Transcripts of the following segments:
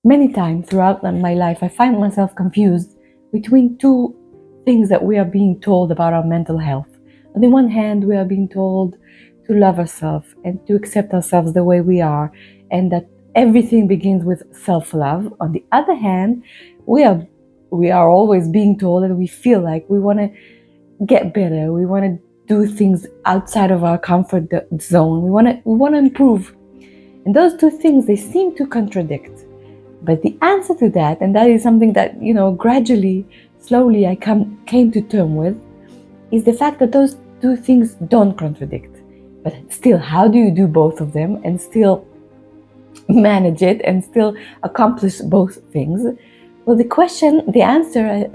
Many times throughout my life, I find myself confused between two things that we are being told about our mental health. On the one hand, we are being told to love ourselves and to accept ourselves the way we are, and that everything begins with self-love. On the other hand, we are always being told that we feel like we want to get better, we want to do things outside of our comfort zone, we want to improve. And those two things, they seem to contradict. But the answer to that, and that is something that, gradually, slowly I came to terms with, is the fact that those two things don't contradict. But still, how do you do both of them and still manage it and still accomplish both things? Well, the answer,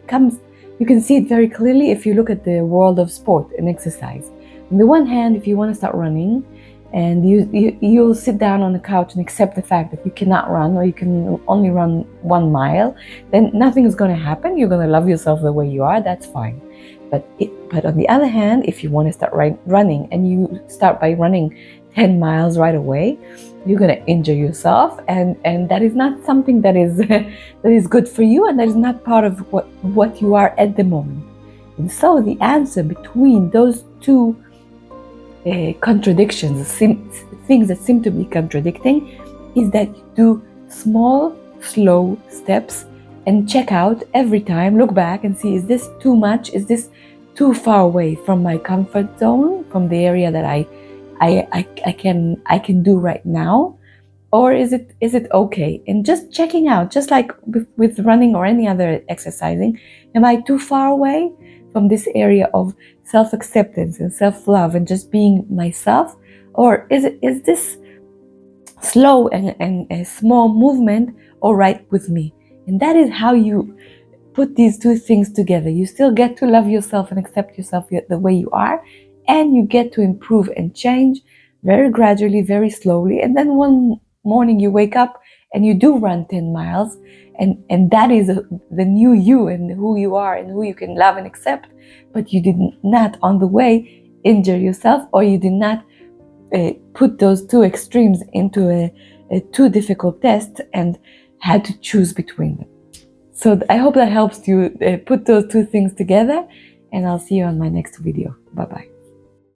comes, you can see it very clearly if you look at the world of sport and exercise. On the one hand, if you want to start running, and you'll sit down on the couch and accept the fact that you cannot run, or you can only run 1 mile, then nothing is going to happen. You're going to love yourself the way you are. That's fine. But on the other hand, if you want to start running and you start by running 10 miles right away, you're going to injure yourself, and that is not something that is that is good for you, and that is not part of what you are at the moment. And so the answer between those two contradictions, things that seem to be contradicting, is that you do small, slow steps and check out every time, look back and see, is this too much? Is this too far away from my comfort zone, from the area that I can do right now? Or is it okay? And just checking out, just like with running or any other exercising, am I too far away from this area of self-acceptance and self-love and just being myself? Or is this slow and a small movement all right with me? And that is how you put these two things together. You still get to love yourself and accept yourself the way you are, and you get to improve and change very gradually, very slowly. And then one morning you wake up and you do run 10 miles, and that is the new you and who you are and who you can love and accept. But you did not on the way injure yourself, or you did not put those two extremes into a too difficult test and had to choose between them. So I hope that helps you put those two things together, and I'll see you on my next video. Bye-bye.